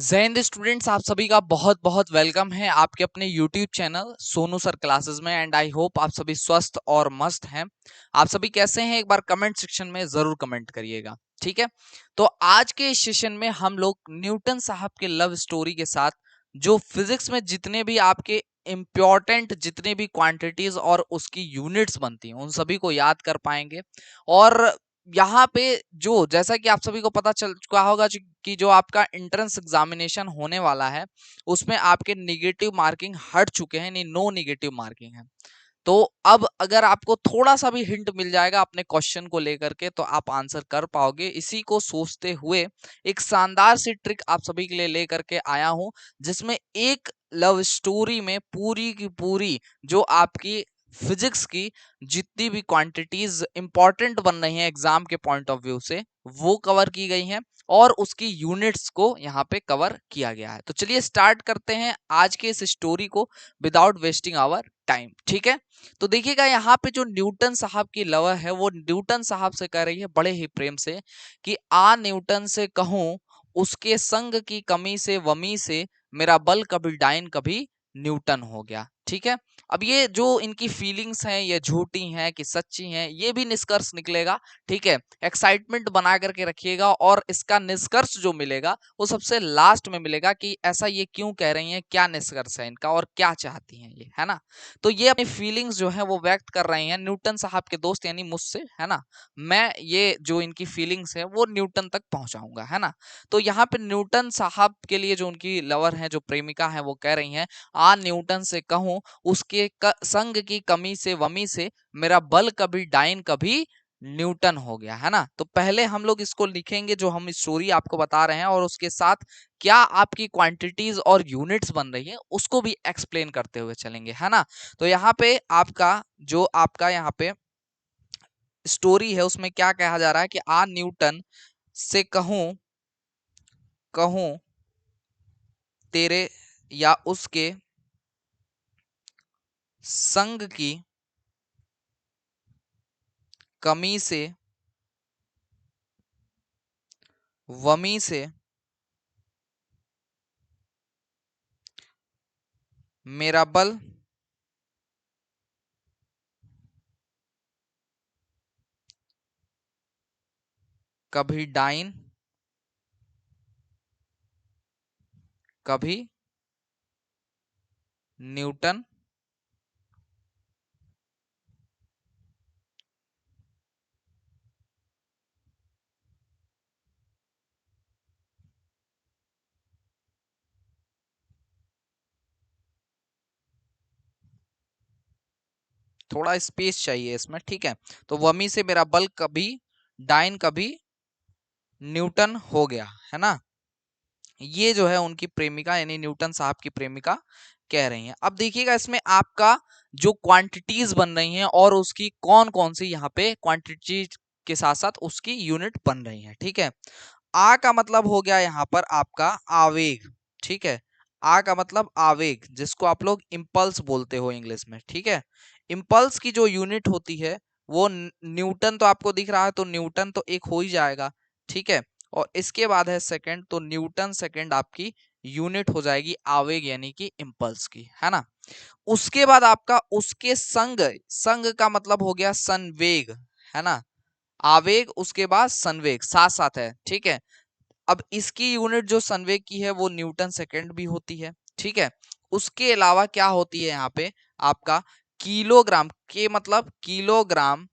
जय हिंद स्टूडेंट्स, आप सभी का बहुत बहुत वेलकम है आपके अपने YouTube channel Sonu sir classes में। एंड आई होप आप सभी स्वस्थ और मस्त हैं। आप सभी कैसे हैं, एक बार कमेंट सेक्शन में जरूर कमेंट करिएगा। ठीक है, तो आज के इस सेशन में हम लोग न्यूटन साहब के लव स्टोरी के साथ जो फिजिक्स में जितने भी आपके इम्पोर्टेंट जितने भी क्वांटिटीज और उसकी यूनिट्स बनती हैं उन सभी को याद कर पाएंगे। और यहाँ पे जो जैसा कि आप सभी को पता चल चुका होगा कि जो आपका एंट्रेंस एग्जामिनेशन होने वाला है उसमें आपके निगेटिव मार्किंग हट चुके हैं, नहीं नो निगेटिव मार्किंग है। तो अब अगर आपको थोड़ा सा भी हिंट मिल जाएगा अपने क्वेश्चन को लेकर के तो आप आंसर कर पाओगे। इसी को सोचते हुए एक शानदार सी ट्रिक आप सभी के लिए लेकर के आया हूं, जिसमें एक लव स्टोरी में पूरी की पूरी जो आपकी फिजिक्स की जितनी भी क्वांटिटीज इंपॉर्टेंट बन रही हैं एग्जाम के पॉइंट ऑफ व्यू से वो कवर की गई हैं और उसकी यूनिट्स को यहाँ पे कवर किया गया है। तो चलिए स्टार्ट करते हैं आज के इस स्टोरी को विदाउट वेस्टिंग आवर टाइम। ठीक है, तो देखिएगा यहाँ पे जो न्यूटन साहब की लवर है वो न्यूटन साहब से कह रही है बड़े ही प्रेम से कि आ न्यूटन से कहूं उसके संग की कमी से वमी से मेरा बल कभी डाइन कभी न्यूटन हो गया। ठीक है, अब ये जो इनकी फीलिंग्स हैं ये झूठी हैं कि सच्ची हैं ये भी निष्कर्ष निकलेगा। ठीक है, एक्साइटमेंट बना करके रखिएगा और इसका निष्कर्ष जो मिलेगा वो सबसे लास्ट में मिलेगा कि ऐसा ये क्यों कह रही हैं, क्या निष्कर्ष है इनका और क्या चाहती हैं ये, है ना। तो ये अपनी फीलिंग्स जो है वो व्यक्त कर रही हैं न्यूटन साहब के दोस्त यानी मुझसे, है ना। मैं ये जो इनकी फीलिंग्स है वो न्यूटन तक पहुंचाऊंगा, है ना। तो यहाँ पे न्यूटन साहब के लिए जो उनकी लवर है जो प्रेमिका है वो कह रही हैं आ न्यूटन से कहूं उसके संग की कमी से वमी से मेरा बल कभी डाइन कभी न्यूटन हो गया, है ना। तो पहले हम लोग इसको लिखेंगे जो हम स्टोरी आपको बता रहे हैं और उसके साथ क्या आपकी क्वांटिटीज और यूनिट्स बन रही है उसको भी एक्सप्लेन करते हुए चलेंगे, है ना। तो यहाँ पे आपका यहाँ पे स्टोरी है उसमें क्या कहा जा रहा है कि आ न्यूटन से कहूं कहूं तेरे या उसके संग की कमी से वमी से मेरा बल कभी डाइन कभी न्यूटन थोड़ा स्पेस चाहिए इसमें। ठीक है, तो वमी से मेरा बल कभी डाइन कभी न्यूटन हो गया, है ना। ये जो है उनकी प्रेमिका यानी न्यूटन साहब की प्रेमिका कह रही हैं। अब देखिएगा इसमें आपका जो क्वांटिटीज बन रही हैं और उसकी कौन कौन सी यहाँ पे क्वांटिटी के साथ साथ उसकी यूनिट बन रही हैं। ठीक है, आ का मतलब हो गया यहाँ पर आपका आवेग। ठीक है, आ का मतलब आवेग जिसको आप लोग इम्पल्स बोलते हो इंग्लिश में। ठीक है, इम्पल्स की जो यूनिट होती है वो न्यूटन तो आपको दिख रहा है तो न्यूटन तो एक हो ही जाएगा। ठीक है, और इसके बाद है सेकंड, तो न्यूटन सेकंड आपकी यूनिट हो जाएगी आवेग यानी कि इम्पल्स की, है ना। उसके बाद आपका उसके संग, संग का मतलब हो गया संवेग, है ना। आवेग उसके बाद संवेग साथ साथ है। ठीक है, अब इसकी यूनिट जो संवेग की है वो न्यूटन सेकंड भी होती है। ठीक है, उसके अलावा क्या होती है यहाँ पे आपका किलोग्राम, के मतलब किलोग्राम,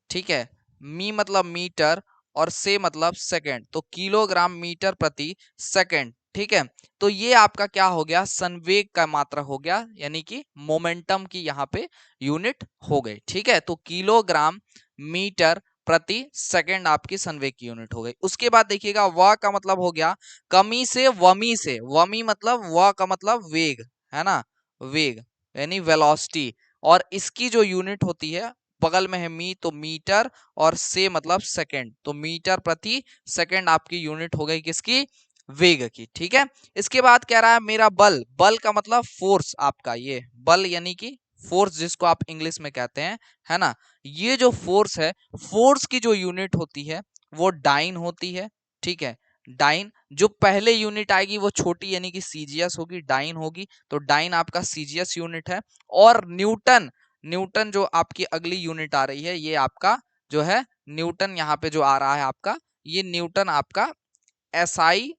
ठीक है, मी मतलब मीटर और से मतलब सेकंड, तो किलोग्राम मीटर प्रति सेकंड। ठीक है, तो ये आपका क्या हो गया संवेग का मात्रा हो गया यानी कि मोमेंटम की यहाँ पे यूनिट हो गई। ठीक है, तो किलोग्राम मीटर प्रति सेकंड आपकी संवेग की यूनिट हो गई। उसके बाद देखिएगा व का मतलब हो गया कमी से वमी से, वमी मतलब व का मतलब वेग, है ना, वेग यानी वेलोसिटी। और इसकी जो यूनिट होती है बगल में है मी तो मीटर और से मतलब सेकंड, तो मीटर प्रति सेकंड आपकी यूनिट हो गई किसकी वेग की। ठीक है, इसके बाद कह रहा है मेरा बल, बल का मतलब फोर्स आपका, ये बल यानी कि फोर्स जिसको आप इंग्लिश में कहते हैं, है ना। ये जो फोर्स है फोर्स की जो यूनिट होती है वो डाइन होती है। ठीक है, डाइन। जो पहले यूनिट आएगी वो छोटी यानी कि सीजीएस होगी, डाइन होगी, तो डाइन आपका सीजीएस यूनिट है। और न्यूटन, न्यूटन जो आपकी अगली यूनिट आ रही है ये आपका जो है न्यूटन, यहाँ पे जो आ रहा है आपका ये न्यूटन आपका एसआई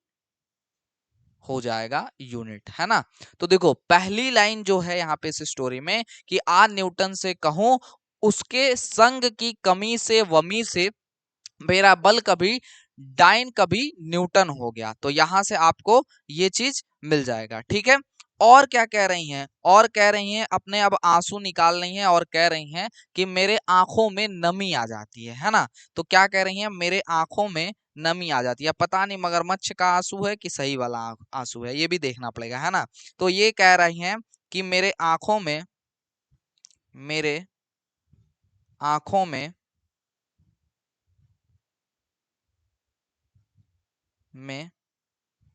हो जाएगा यूनिट, है ना। तो देखो पहली लाइन जो है यहाँ पे इस स्टोरी में कि आ न्यूटन से कहूं उसके संग की कमी से वमी से मेरा बल कभी डाइन कभी न्यूटन हो गया। तो यहां से आपको ये चीज मिल जाएगा, ठीक है। और क्या कह रही हैं, और कह रही हैं अपने अब आंसू निकाल रही हैं और कह रही हैं कि मेरे आंखों में नमी आ जाती है ना। तो क्या कह रही हैं, मेरे आंखों में नमी आ जाती है। पता नहीं मगरमच्छ का आंसू है कि सही वाला आंसू है, ये भी देखना पड़ेगा, है ना। तो ये कह रही हैं कि मेरे आंखों में, मेरे आंखों में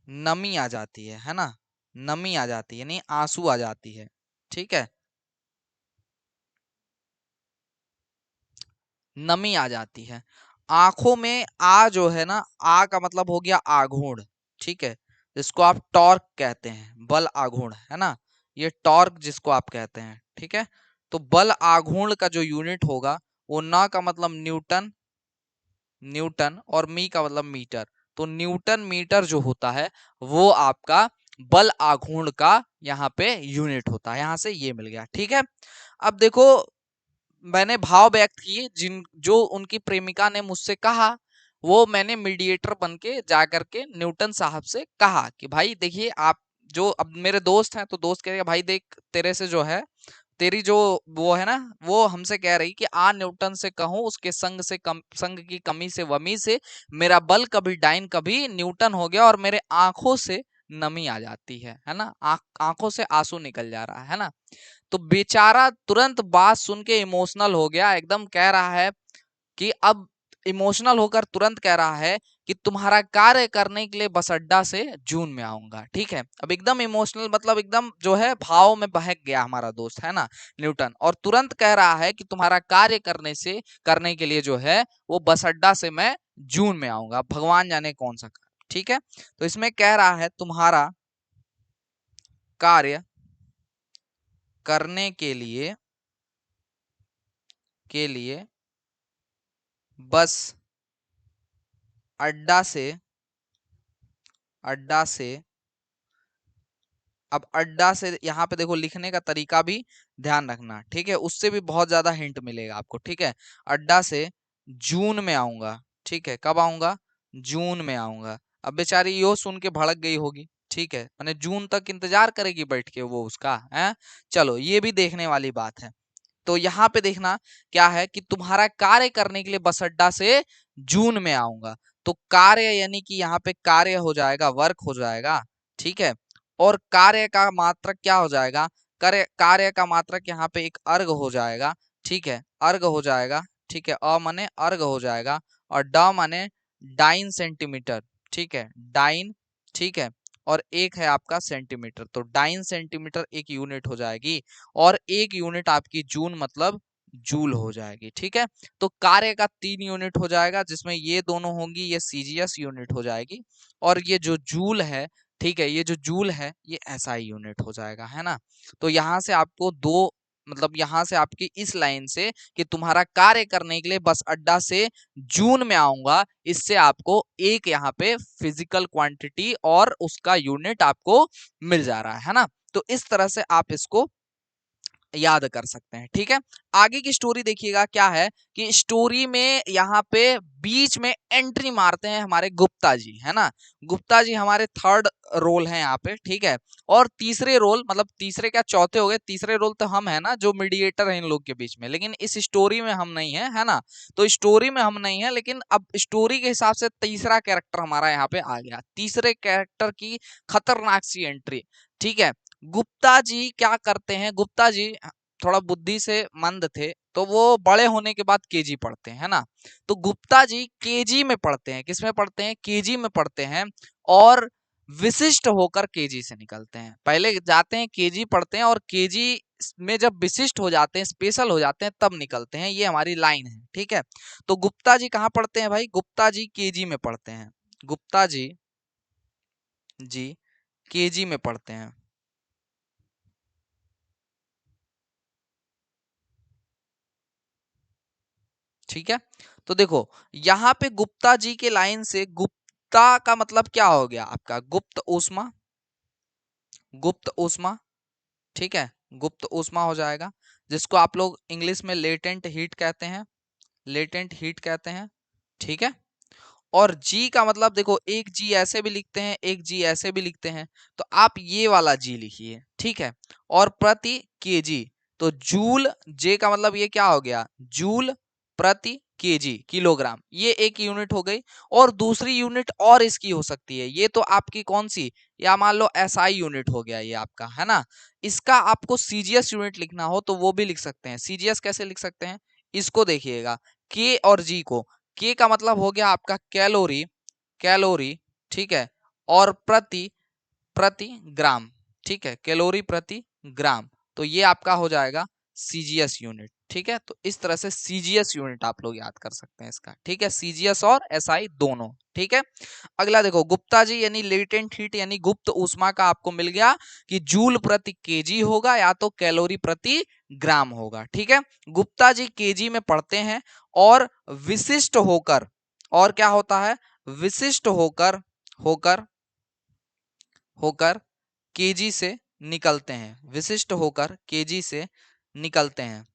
नमी आ जाती है ना। नमी आ जाती है, नहीं आंसू आ जाती है, ठीक है। नमी आ जाती है आंखों में। आ जो है ना, आ का मतलब हो गया आघूर्ण, ठीक है, जिसको आप टॉर्क कहते हैं, बल आघूर्ण, है ना। ये टॉर्क जिसको आप कहते हैं, ठीक है। तो बल आघूर्ण का जो यूनिट होगा वो ना का मतलब न्यूटन, न्यूटन और मी का मतलब मीटर। तो न्यूटन मीटर जो होता है वो आपका बल आघूर्ण का यहाँ पे यूनिट होता है। यहां से ये मिल गया, ठीक है। अब देखो मैंने भाव व्यक्त किए जिन जो उनकी प्रेमिका ने मुझसे कहा, वो मैंने मीडिएटर बन के जा करके न्यूटन साहब से कहा कि भाई देखिए आप जो, अब मेरे दोस्त हैं तो दोस्त कह रहे भाई देख तेरे से जो है, तेरी जो वो है ना, वो हमसे कह रही कि आ न्यूटन से कहूं उसके संग से कम, संग की कमी से वमी से मेरा बल कभी डाइन कभी न्यूटन हो गया और मेरे आंखों से नमी आ जाती है ना। आंखों से आंसू निकल जा रहा है ना। तो बेचारा तुरंत बात सुन के इमोशनल हो गया, एकदम कह रहा है कि अब इमोशनल होकर तुरंत कह रहा है कि तुम्हारा कार्य करने के लिए बस अड्डा से जून में आऊंगा, ठीक है। अब एकदम इमोशनल मतलब एकदम जो है भाव में बहक गया हमारा दोस्त, है ना, न्यूटन, और तुरंत कह रहा है कि तुम्हारा कार्य करने के लिए जो है वो बस अड्डा से मैं जून में आऊंगा, भगवान जाने कौन सा कार्य, ठीक है। तो इसमें कह रहा है तुम्हारा कार्य करने के लिए बस अड्डा से, अड्डा से, अब अड्डा से यहाँ पे देखो लिखने का तरीका भी ध्यान रखना, ठीक है, उससे भी बहुत ज्यादा हिंट मिलेगा आपको, ठीक है। अड्डा से जून में आऊंगा, ठीक है, कब आऊंगा, जून में आऊंगा। अब बेचारी यो सुन के भड़क गई होगी, ठीक है, मैंने जून तक इंतजार करेगी बैठ के वो उसका है। चलो ये भी देखने वाली बात है। तो यहाँ पे देखना क्या है कि तुम्हारा कार्य करने के लिए बस अड्डा से जून में आऊंगा। तो कार्य यानी कि यहाँ पे कार्य हो जाएगा, वर्क हो जाएगा, ठीक है। और कार्य का मात्रक क्या हो जाएगा, कार्य, कार्य का मात्रक यहाँ पे एक अर्घ हो जाएगा, ठीक है, अर्घ हो जाएगा, ठीक है। अ माने अर्घ हो जाएगा और ड माने डाइन सेंटीमीटर, ठीक है, डाइन, ठीक है। और एक है आपका सेंटीमीटर, तो डाइन सेंटीमीटर एक यूनिट हो जाएगी और एक यूनिट आपकी जून मतलब जूल हो जाएगी, ठीक है। तो कार्य का 3 यूनिट हो जाएगा जिसमें ये दोनों होंगी, ये सीजीएस यूनिट हो जाएगी और ये जो जूल है, ठीक है, ये जो जूल है ये एसआई यूनिट हो जाएगा, है ना। तो यहाँ से आपको दो, मतलब यहाँ से आपकी इस लाइन से कि तुम्हारा कार्य करने के लिए बस अड्डा से जून में आऊंगा, इससे आपको एक यहाँ पे फिजिकल क्वांटिटी और उसका यूनिट आपको मिल जा रहा है ना। तो इस तरह से आप इसको याद कर सकते हैं, ठीक है। आगे की स्टोरी देखिएगा क्या है कि स्टोरी में यहाँ पे बीच में एंट्री मारते हैं हमारे गुप्ता जी, है ना। गुप्ता जी हमारे थर्ड रोल हैं यहाँ पे, ठीक है। और तीसरे रोल, मतलब तीसरे क्या चौथे हो गए, तीसरे रोल तो हम है ना जो मीडिएटर है इन लोग के बीच में, लेकिन इस स्टोरी में हम नहीं है, है ना। तो स्टोरी में हम नहीं है, लेकिन अब स्टोरी के हिसाब से तीसरा कैरेक्टर हमारा यहाँ पे आ गया, तीसरे कैरेक्टर की खतरनाक सी एंट्री, ठीक है। गुप्ता जी क्या करते हैं, गुप्ता जी थोड़ा बुद्धि से मंद थे, तो वो बड़े होने के बाद केजी पढ़ते हैं, है ना। तो गुप्ता जी केजी में पढ़ते हैं, किसमें पढ़ते हैं, केजी में पढ़ते हैं। और विशिष्ट होकर केजी से निकलते हैं, पहले जाते हैं केजी पढ़ते हैं और केजी में जब विशिष्ट हो जाते हैं, स्पेशल हो जाते हैं, तब निकलते हैं, ये हमारी लाइन है, ठीक है। तो गुप्ता जी कहाँ पढ़ते हैं भाई, गुप्ता जी केजी में पढ़ते हैं, गुप्ता जी केजी में पढ़ते हैं। ठीक है, तो देखो यहाँ पे गुप्ता जी के लाइन से गुप्ता का मतलब क्या हो गया आपका, गुप्त ऊष्मा, गुप्त ऊष्मा। ठीक है, गुप्त ऊष्मा हो जाएगा, जिसको आप लोग इंग्लिश में लेटेंट हीट कहते हैं, लेटेंट हीट कहते हैं। ठीक है, और जी का मतलब देखो, एक जी ऐसे भी लिखते हैं, एक जी ऐसे भी लिखते हैं, तो आप ये वाला जी लिखिए। ठीक है, और प्रति केजी, तो जूल, जे का मतलब ये क्या हो गया, जूल प्रति केजी, किलोग्राम, ये एक यूनिट हो गई। और दूसरी यूनिट और इसकी हो सकती है, ये तो आपकी कौन सी, या मान लो एसआई यूनिट हो गया ये आपका, है ना। इसका आपको सीजीएस यूनिट लिखना हो तो वो भी लिख सकते हैं। सीजीएस कैसे लिख सकते हैं, इसको देखिएगा, के और जी को, के का मतलब हो गया आपका कैलोरी, कैलोरी, ठीक है, और प्रति, प्रति ग्राम, ठीक है, कैलोरी प्रति ग्राम, तो ये आपका हो जाएगा सीजीएस यूनिट। ठीक है, तो इस तरह से सीजीएस यूनिट आप लोग याद कर सकते हैं इसका। ठीक है, सीजीएस और एसआई दोनों। ठीक है, अगला देखो, गुप्ता जी यानी लेटेंट हीट यानी गुप्त ऊष्मा का आपको मिल गया कि जूल प्रति केजी होगा या तो कैलोरी प्रति ग्राम होगा। ठीक है, गुप्ता जी केजी में पढ़ते हैं, और विशिष्ट होकर, और क्या होता है, विशिष्ट होकर, होकर, होकर केजी से निकलते हैं, विशिष्ट होकर केजी से निकलते हैं।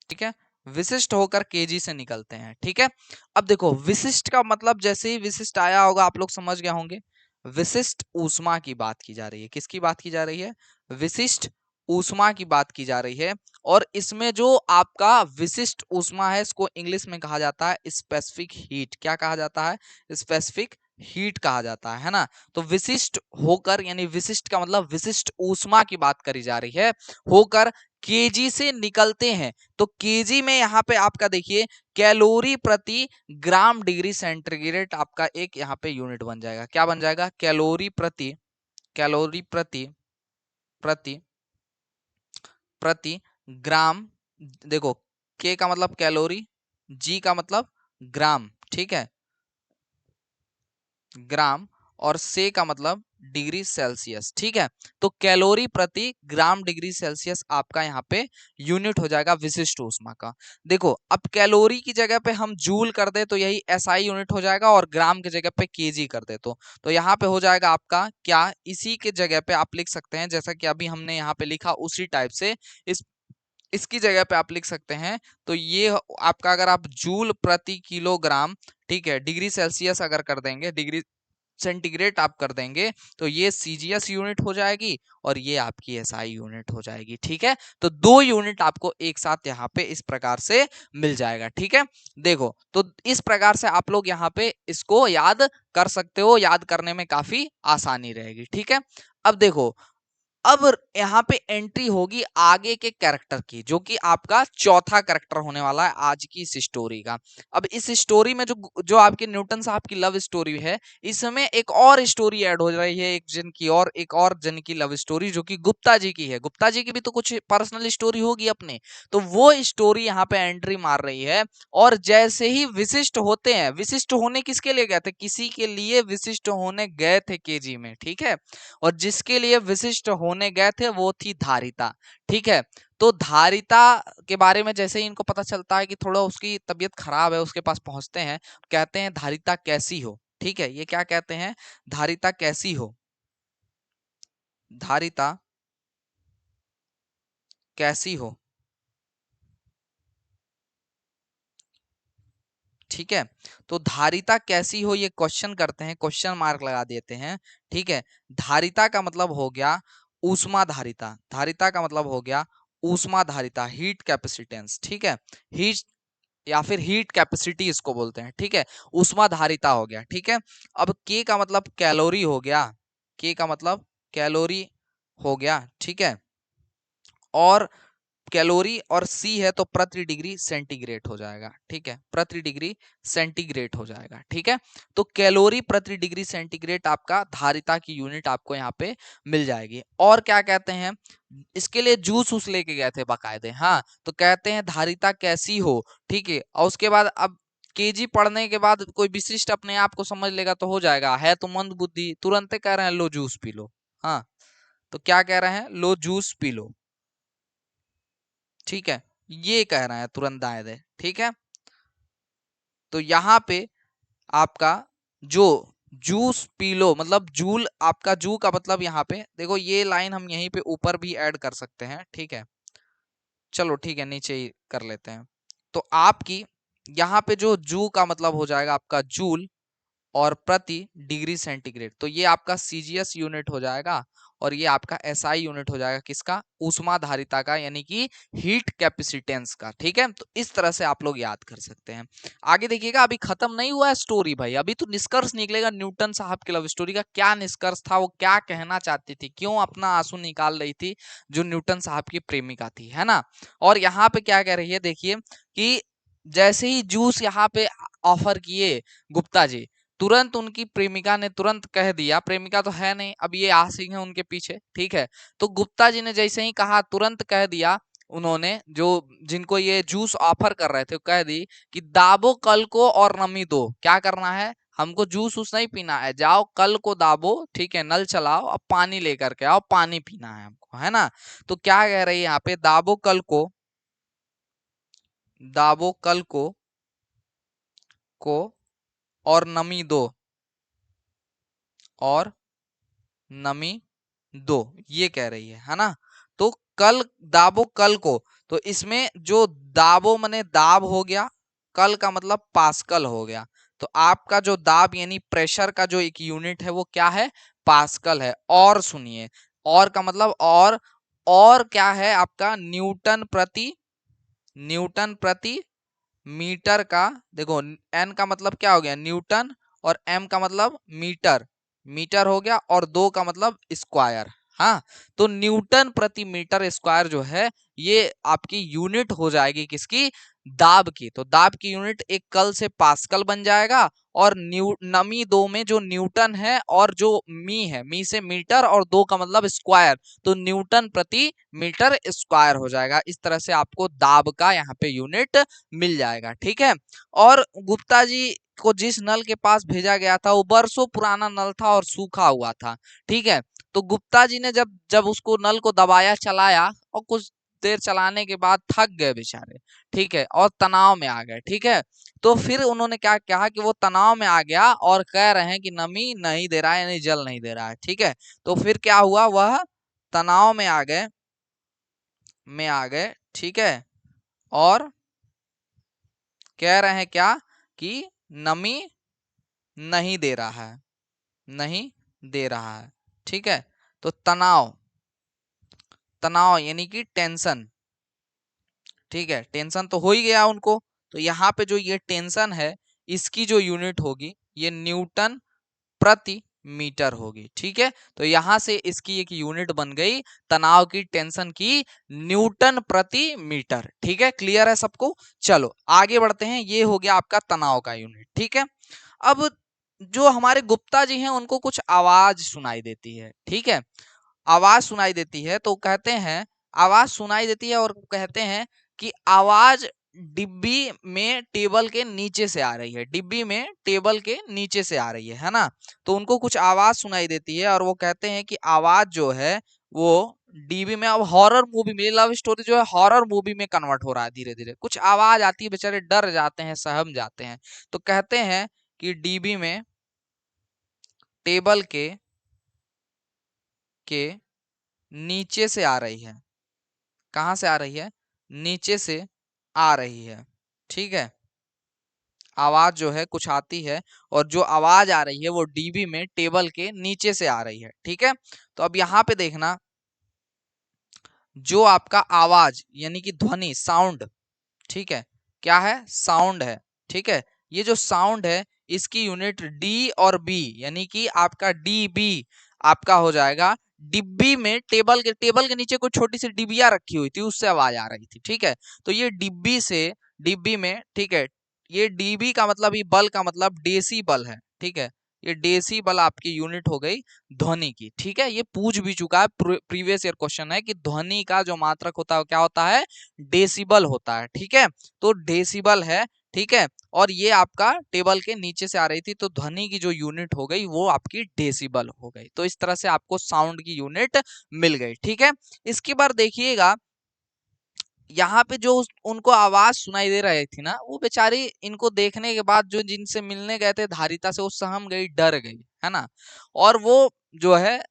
ठीक है, विशिष्ट होकर केजी से निकलते हैं। ठीक है, अब देखो विशिष्ट का मतलब जैसे ही विशिष्ट आया होगा आप लोग समझ गए होंगे, विशिष्ट ऊष्मा की बात की जा रही है। किसकी बात की जा रही है, विशिष्ट ऊष्मा की बात की जा रही है। और इसमें जो आपका विशिष्ट ऊष्मा है, इसको इंग्लिश में कहा जाता है स्पेसिफिक हीट। क्या कहा जाता है, स्पेसिफिक हीट कहा जाता है ना। तो विशिष्ट होकर यानी विशिष्ट का मतलब विशिष्ट ऊष्मा की बात करी जा रही है, होकर केजी से निकलते हैं। तो केजी में यहाँ पे आपका देखिए कैलोरी प्रति ग्राम डिग्री सेंटीग्रेड आपका एक यहाँ पे यूनिट बन जाएगा। क्या बन जाएगा, कैलोरी प्रति, कैलोरी प्रति, प्रति, प्रति ग्राम। देखो के का मतलब कैलोरी, जी का मतलब ग्राम, ठीक है, ग्राम, और से का मतलब डिग्री सेल्सियस। ठीक है, तो कैलोरी प्रति ग्राम डिग्री सेल्सियस आपका यहाँ पे यूनिट हो जाएगा विशिष्ट ऊष्मा का। देखो अब कैलोरी की जगह पे हम जूल कर दे तो यही एसआई यूनिट हो जाएगा, और ग्राम की जगह पे केजी कर दे तो यहाँ पे हो जाएगा आपका क्या, इसी के जगह पे आप लिख सकते हैं जैसा कि अभी हमने यहाँ पे लिखा उसी टाइप से इस इसकी जगह पे आप लिख सकते हैं। तो ये आपका अगर आप जूल प्रति किलोग्राम, ठीक है, डिग्री सेल्सियस अगर कर देंगे, डिग्री सेंटीग्रेड आप कर देंगे, तो ये सीजीएस यूनिट हो जाएगी और ये आपकी एसआई यूनिट हो जाएगी। ठीक है, तो दो यूनिट आपको एक साथ यहाँ पे इस प्रकार से मिल जाएगा। ठीक है, देखो तो इस प्रकार से आप लोग यहाँ पे इसको याद कर सकते हो, याद करने में काफी आसानी रहेगी। ठीक है, अब देखो, अब यहाँ पे एंट्री होगी आगे के कैरेक्टर की, जो कि आपका चौथा कैरेक्टर होने वाला है आज की इस स्टोरी का। अब इस स्टोरी में जो जो आपके न्यूटन साहब की लव स्टोरी है, इसमें एक और स्टोरी ऐड हो रही है, एक जन की और एक और जन की लव स्टोरी जो कि गुप्ता जी की है। गुप्ता जी की भी तो कुछ पर्सनल स्टोरी होगी अपने, तो वो स्टोरी यहाँ पे एंट्री मार रही है। और जैसे ही विशिष्ट होते हैं, विशिष्ट होने किसके लिए गए थे, किसी के लिए विशिष्ट होने गए थे केजी में। ठीक है, और जिसके लिए विशिष्ट होने गए थे वो थी धारिता। ठीक है, तो धारिता के बारे में जैसे ही इनको पता चलता है कि थोड़ा उसकी तबीयत खराब है, उसके पास पहुंचते हैं, कहते हैं धारिता कैसी हो। ठीक है, ये क्या कहते हैं, धारिता कैसी हो, धारिता कैसी हो। ठीक है, तो धारिता कैसी हो ये क्वेश्चन करते हैं, क्वेश्चन मार्क लगा देते हैं। ठीक है, धारिता का मतलब हो गया ऊष्मा धारिता, धारिता का मतलब हो गया ऊष्मा धारिता, हीट कैपेसिटेंस। ठीक है, हीट या फिर हीट कैपेसिटी इसको बोलते हैं। ठीक है, ऊष्मा धारिता हो गया। ठीक है, अब के का मतलब कैलोरी हो गया, के का मतलब कैलोरी हो गया। ठीक है, और कैलोरी और सी है तो प्रति डिग्री सेंटीग्रेड हो जाएगा। ठीक है, प्रति डिग्री सेंटीग्रेड हो जाएगा। ठीक है, तो कैलोरी प्रति डिग्री सेंटीग्रेड आपका धारिता की यूनिट आपको यहाँ पे मिल जाएगी। और क्या कहते हैं, इसके लिए जूस उस लेके गए थे बाकायदे, हाँ, तो कहते हैं धारिता कैसी हो। ठीक है, और उसके बाद अब केजी पढ़ने के बाद कोई विशिष्ट अपने आप को समझ लेगा तो हो जाएगा। है तो मंद बुद्धि, तुरंत कह रहे हैं लो जूस पी लो। हाँ, तो क्या कह रहे हैं, लो जूस पी लो। ठीक है, ये कह रहे हैं तुरंत दाएं दे। ठीक है, तो यहाँ पे आपका जो जूस पी लो मतलब जूल, आपका जू का मतलब यहाँ पे देखो, ये लाइन हम यहीं पे ऊपर भी ऐड कर सकते हैं। ठीक है, चलो ठीक है, नीचे ही कर लेते हैं। तो आपकी यहाँ पे जो जू का मतलब हो जाएगा आपका जूल और प्रति डिग्री सेंटीग्रेड, तो ये आपका सीजीएस यूनिट हो जाएगा और ये आपका एसआई यूनिट हो जाएगा किसका, ऊष्माधारिता का, यानी कि हीट कैपेसिटेंस का। ठीक है, तो इस तरह से आप लोग याद कर सकते हैं। आगे देखिएगा, अभी खत्म नहीं हुआ है स्टोरी भाई, अभी तो निष्कर्ष निकलेगा। न्यूटन साहब की लव स्टोरी का क्या निष्कर्ष था, वो क्या कहना चाहती थी, क्यों अपना आंसू निकाल रही थी जो न्यूटन साहब की प्रेमिका थी, है ना। और यहाँ पे क्या कह रही है, देखिए कि जैसे ही जूस यहाँ पे ऑफर किए गुप्ता जी, तुरंत उनकी प्रेमिका ने तुरंत कह दिया, प्रेमिका तो है नहीं, अब ये आशिक है उनके पीछे। ठीक है, तो गुप्ता जी ने जैसे ही कहा तुरंत कह दिया उन्होंने, जो जिनको ये जूस ऑफर कर रहे थे, कह दी कि दाबो कल को और नमी दो। क्या करना है, हमको जूस उस नहीं पीना है, जाओ कल को दाबो, ठीक है, नल चलाओ, अब पानी लेकर के आओ, पानी पीना है हमको, है ना। तो क्या कह रही है यहाँ पे, दाबो कल को, दाबो कल को और नमी दो, और नमी दो, ये कह रही है ना। तो कल दाबो कल को, तो इसमें जो दाबो मने दाब हो गया, कल का मतलब पास्कल हो गया। तो आपका जो दाब यानी प्रेशर का जो एक यूनिट है वो क्या है, पास्कल है। और सुनिए, और का मतलब और क्या है आपका, न्यूटन प्रति मीटर का। देखो एन का मतलब क्या हो गया, न्यूटन, और एम का मतलब मीटर, मीटर हो गया, और दो का मतलब स्क्वायर। हाँ, तो न्यूटन प्रति मीटर स्क्वायर जो है ये आपकी यूनिट हो जाएगी किसकी, दाब की। तो दाब की यूनिट एक कल से पास्कल बन जाएगा, और नमी दो में जो न्यूटन है और जो मी है, मी से मीटर और दो का मतलब स्क्वायर, तो न्यूटन प्रति मीटर स्क्वायर हो जाएगा। इस तरह से आपको दाब का यहाँ पे यूनिट मिल जाएगा। ठीक है, और गुप्ता जी को जिस नल के पास भेजा गया था वो बरसों पुराना नल था और सूखा हुआ था। ठीक है, तो गुप्ता जी ने जब जब उसको नल को दबाया, चलाया, और कुछ देर चलाने के बाद थक गए बेचारे। ठीक है, और तनाव में आ गए। ठीक है, तो फिर उन्होंने क्या कहा कि वो तनाव में आ गया और कह रहे हैं कि नमी नहीं दे रहा है, यानी जल नहीं दे रहा है। ठीक है, तो फिर क्या हुआ, वह तनाव में आ गए, ठीक है, और कह रहे हैं क्या, कि नमी नहीं दे रहा है, नहीं दे रहा है। ठीक है, तो तनाव, तनाव यानी कि टेंशन। ठीक है, टेंशन तो हो ही गया उनको। तो यहाँ पे जो ये टेंशन है इसकी जो यूनिट होगी ये न्यूटन प्रति मीटर होगी। ठीक है, तो यहां से इसकी एक यूनिट बन गई तनाव की, टेंशन की, न्यूटन प्रति मीटर। ठीक है, क्लियर है सबको। चलो आगे बढ़ते हैं, ये हो गया आपका तनाव का यूनिट। ठीक है, अब जो हमारे गुप्ता जी हैं उनको कुछ आवाज सुनाई देती है। ठीक है, आवाज सुनाई देती है, तो कहते हैं, आवाज सुनाई देती है और कहते हैं कि आवाज डिब्बी में टेबल के नीचे से आ रही है, डिब्बी में टेबल के नीचे से आ रही है ना। तो उनको कुछ आवाज सुनाई देती है और वो कहते हैं कि आवाज जो है वो डीबी में, अब हॉरर मूवी में, लव स्टोरी जो है हॉरर मूवी में कन्वर्ट हो रहा है धीरे धीरे, कुछ आवाज आती है, बेचारे डर जाते हैं, सहम जाते हैं। तो कहते हैं कि डीबी में टेबल के नीचे से आ रही है। कहां से आ रही है, नीचे से आ रही है। ठीक है, आवाज जो है कुछ आती है, और जो आवाज आ रही है वो डीबी में टेबल के नीचे से आ रही है। ठीक है, तो अब यहाँ पे देखना, जो आपका आवाज यानी कि ध्वनि, साउंड, ठीक है, क्या है, साउंड है। ठीक है, ये जो साउंड है इसकी यूनिट डी और बी, यानी कि आपका डी बी आपका हो जाएगा, डिब्बी में टेबल के नीचे कोई छोटी सी डिबिया रखी हुई थी, उससे आवाज आ रही थी। ठीक है, तो ये डिब्बी से, डिब्बी में, ठीक है, ये डीबी का मतलब, ये बल का मतलब डेसी बल है। ठीक है, ये डेसी बल आपकी यूनिट हो गई ध्वनि की। ठीक है, ये पूछ भी चुका है, प्रीवियस ईयर क्वेश्चन है कि ध्वनि का जो मात्रक होता है क्या होता है, डेसिबल होता है। ठीक है, तो डेसिबल है, ठीक है, और ये आपका टेबल के नीचे से आ रही थी, तो ध्वनि की जो यूनिट हो गई वो आपकी डेसिबल हो गई। तो इस तरह से आपको साउंड की यूनिट मिल गई। ठीक है, इसके बाद देखिएगा यहाँ पे जो उनको आवाज सुनाई दे रही थी ना, वो बेचारी इनको देखने के बाद जो जिनसे मिलने गए थे धारिता से, वो सहम गई, डर गई, है ना। और वो जो है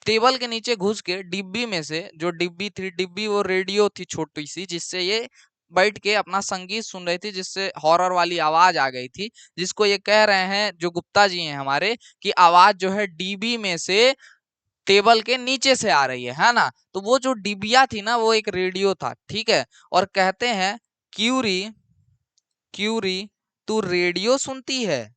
टेबल के नीचे घुस के डिब्बी में से, जो डिब्बी थी, डिब्बी वो रेडियो थी छोटी सी, जिससे ये बैठ के अपना संगीत सुन रही थी, जिससे हॉरर वाली आवाज आ गई थी, जिसको ये कह रहे हैं जो गुप्ता जी हैं हमारे, कि आवाज जो है डीबी में से टेबल के नीचे से आ रही है ना। तो वो जो डिबिया थी ना, वो एक रेडियो था। ठीक है, और कहते हैं, क्यूरी, क्यूरी तू रेडियो सुनती है,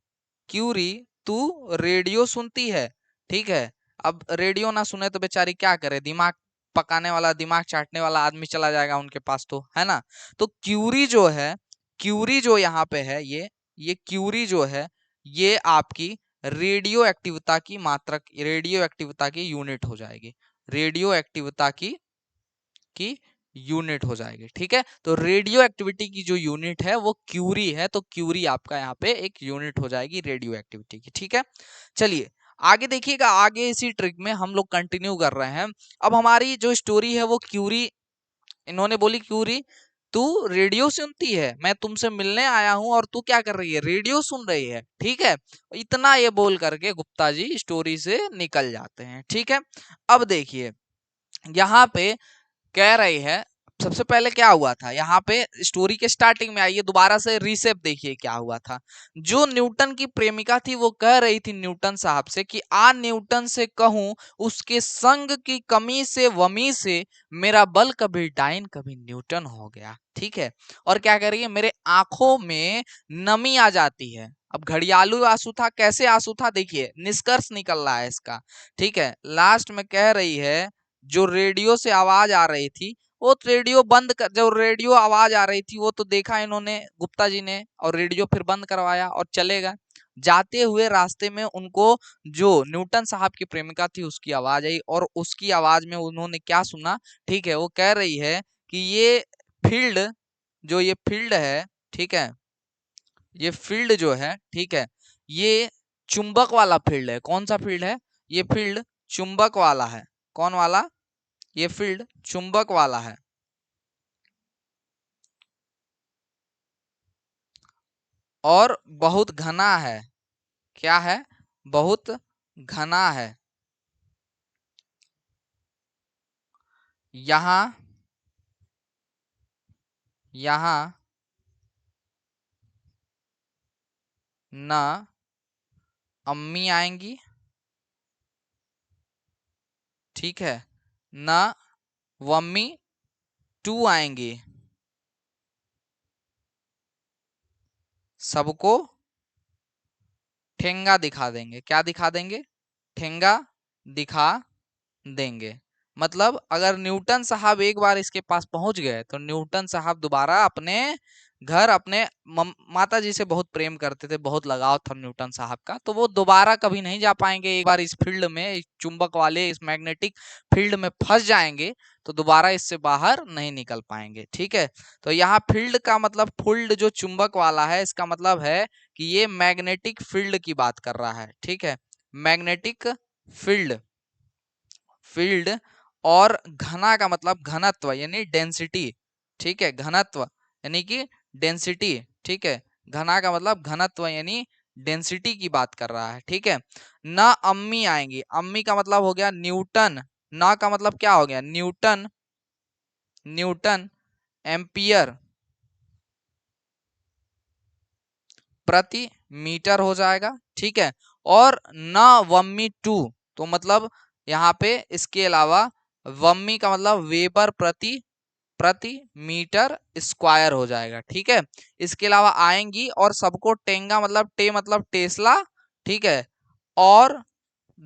क्यूरी तू रेडियो सुनती है। ठीक है, अब रेडियो ना सुने तो बेचारी क्या करे, दिमाग पकाने वाला, दिमाग चाटने वाला आदमी चला जाएगा उनके पास, तो है ना। तो क्यूरी जो है, क्यूरी जो यहाँ पे है, ये क्यूरी जो है, ये आपकी रेडियो एक्टिविता की मात्रक, रेडियो एक्टिविता की यूनिट हो जाएगी, रेडियो एक्टिविता की यूनिट हो जाएगी। ठीक है, तो रेडियो एक्टिविटी की जो यूनिट है वो क्यूरी है, तो क्यूरी आपका यहाँ पे एक यूनिट हो जाएगी रेडियो एक्टिविटी की। ठीक है, चलिए आगे देखिएगा, आगे इसी ट्रिक में हम लोग कंटिन्यू कर रहे हैं। अब हमारी जो स्टोरी है वो क्यूरी, इन्होंने बोली, क्यूरी तू रेडियो सुनती है, मैं तुमसे मिलने आया हूं और तू क्या कर रही है, रेडियो सुन रही है। ठीक है, इतना ये बोल करके गुप्ता जी स्टोरी से निकल जाते हैं। ठीक है, अब देखिए यहाँ पे कह रही है, सबसे पहले क्या हुआ था यहाँ पे, स्टोरी के स्टार्टिंग में आइए दोबारा से रीसेप देखिए क्या हुआ था। जो न्यूटन की प्रेमिका थी वो कह रही थी न्यूटन साहब से कि आ न्यूटन से कहूं, उसके संग की कमी से वमी से मेरा बल कभी डाइन कभी न्यूटन हो गया। ठीक है, और क्या कह रही है, मेरे आंखों में नमी आ जाती है। अब घड़ियालू आंसू था, कैसे आंसू था, देखिए निष्कर्ष निकल रहा है इसका। ठीक है, लास्ट में कह रही है, जो रेडियो से आवाज आ रही थी, वो रेडियो बंद कर, जो रेडियो आवाज आ रही थी वो तो देखा इन्होंने, गुप्ता जी ने, और रेडियो फिर बंद करवाया और चलेगा। जाते हुए रास्ते में उनको जो न्यूटन साहब की प्रेमिका थी उसकी आवाज आई, और उसकी आवाज में उन्होंने क्या सुना, ठीक है, वो कह रही है कि ये फील्ड, जो ये फील्ड है, ठीक है, ये फील्ड जो है, ठीक है, ये चुंबक वाला फील्ड है। कौन सा फील्ड है, ये फील्ड चुंबक वाला है। कौन वाला, ये फील्ड चुंबक वाला है, और बहुत घना है। क्या है, बहुत घना है। यहाँ, यहाँ न अम्मी आएंगी, ठीक है, न वम्मी टू आएंगी, सबको ठेंगा दिखा देंगे। क्या दिखा देंगे, ठेंगा दिखा देंगे। मतलब अगर न्यूटन साहब एक बार इसके पास पहुंच गए तो न्यूटन साहब दोबारा अपने घर, अपने माता जी से बहुत प्रेम करते थे, बहुत लगाव था न्यूटन साहब का, तो वो दोबारा कभी नहीं जा पाएंगे। एक बार इस फील्ड में, इस चुंबक वाले, इस मैग्नेटिक फील्ड में फंस जाएंगे तो दोबारा इससे बाहर नहीं निकल पाएंगे। ठीक है, तो यहाँ फील्ड का मतलब, फील्ड जो चुंबक वाला है, इसका मतलब है कि ये मैग्नेटिक फील्ड की बात कर रहा है। ठीक है, मैग्नेटिक फील्ड, फील्ड, और घना का मतलब घनत्व यानी डेंसिटी। ठीक है, घनत्व यानी कि डेंसिटी। ठीक है, घना का मतलब घनत्व यानी डेंसिटी की बात कर रहा है। ठीक है, न अम्मी आएंगी, अम्मी का मतलब हो गया न्यूटन, न का मतलब क्या हो गया, न्यूटन, न्यूटन एम्पियर प्रति मीटर हो जाएगा। ठीक है, और न वम्मी टू, तो मतलब यहाँ पे इसके अलावा वम्मी का मतलब वेबर प्रति, प्रति मीटर स्क्वायर हो जाएगा। ठीक है, इसके अलावा आएंगी, और सबको टेंगा मतलब, टे मतलब टेस्ला, ठीक है, और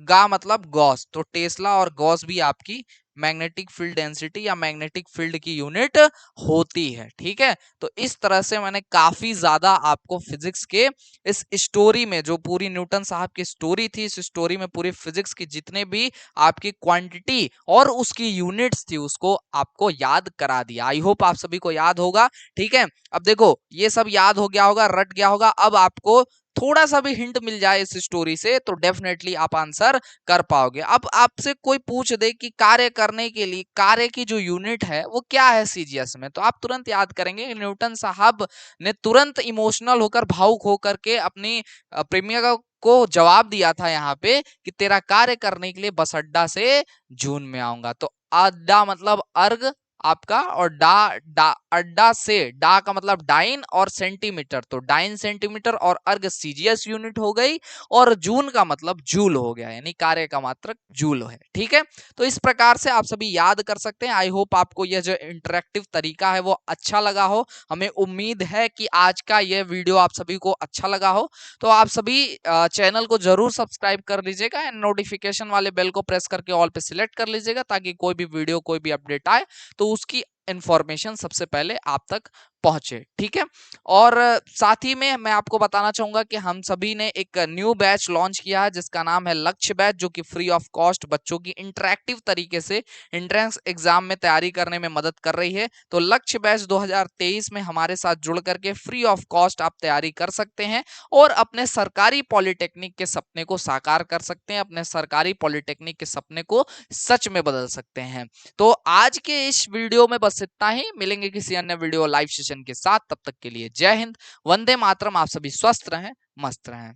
गा मतलब गॉस, तो टेस्ला और गॉस भी आपकी मैग्नेटिक फील्ड डेंसिटी या मैग्नेटिक फील्ड की यूनिट होती है। ठीक है, तो इस तरह से मैंने काफी ज्यादा आपको फिजिक्स के इस स्टोरी में, जो पूरी न्यूटन साहब की स्टोरी थी, इस स्टोरी में पूरी फिजिक्स की जितने भी आपकी क्वांटिटी और उसकी यूनिट्स थी उसको आपको याद करा दिया। आई होप आप सभी को याद होगा। ठीक है, अब देखो ये सब याद हो गया होगा, रट गया होगा। अब आपको थोड़ा सा भी हिंट मिल जाए इस स्टोरी से तो डेफिनेटली आप आंसर कर पाओगे। अब आपसे कोई पूछ दे कि कार्य करने के लिए कार्य की जो यूनिट है वो क्या है सीजीएस में, तो आप तुरंत याद करेंगे कि न्यूटन साहब ने तुरंत इमोशनल होकर, भावुक होकर के अपनी प्रेमिका को जवाब दिया था यहाँ पे कि तेरा कार्य करने के लिए बस अड्डा से जून में आऊंगा। तो अड्डा मतलब अर्ग आपका, और डा डा अड्डा से, डा का मतलब डाइन और सेंटीमीटर, तो डाइन सेंटीमीटर और अर्ग सीजीएस यूनिट हो गई, और जून का मतलब जूल हो गया, यानी कार्य का मात्रक जूल है। ठीक है, तो इस प्रकार से आप सभी याद कर सकते हैं। आई होप आपको यह जो इंटरेक्टिव तरीका है वो अच्छा लगा हो। हमें उम्मीद है कि आज का यह वीडियो आप सभी को अच्छा लगा हो। तो आप सभी चैनल को जरूर सब्सक्राइब कर लीजिएगा एंड नोटिफिकेशन वाले बेल को प्रेस करके ऑल पे सिलेक्ट कर लीजिएगा, ताकि कोई भी वीडियो, कोई भी अपडेट आए तो उसकी इंफॉर्मेशन सबसे पहले आप तक पहुंचे। ठीक है, और साथ ही में मैं आपको बताना चाहूंगा कि हम सभी ने एक न्यू बैच लॉन्च किया है जिसका नाम है लक्ष्य बैच, जो कि फ्री ऑफ कॉस्ट बच्चों की इंटरेक्टिव तरीके से एंट्रेंस एग्जाम में तैयारी करने में मदद कर रही है। तो लक्ष्य बैच 2023 में हमारे साथ जुड़ करके फ्री ऑफ कॉस्ट आप तैयारी कर सकते हैं और अपने सरकारी पॉलिटेक्निक के सपने को साकार कर सकते हैं, अपने सरकारी पॉलिटेक्निक के सपने को सच में बदल सकते हैं। तो आज के इस वीडियो में बस इतना ही, मिलेंगे किसी अन्य वीडियो लाइव सेशन के साथ। तब तक के लिए जय हिंद, वंदे मातरम। आप सभी स्वस्थ रहें, मस्त रहें।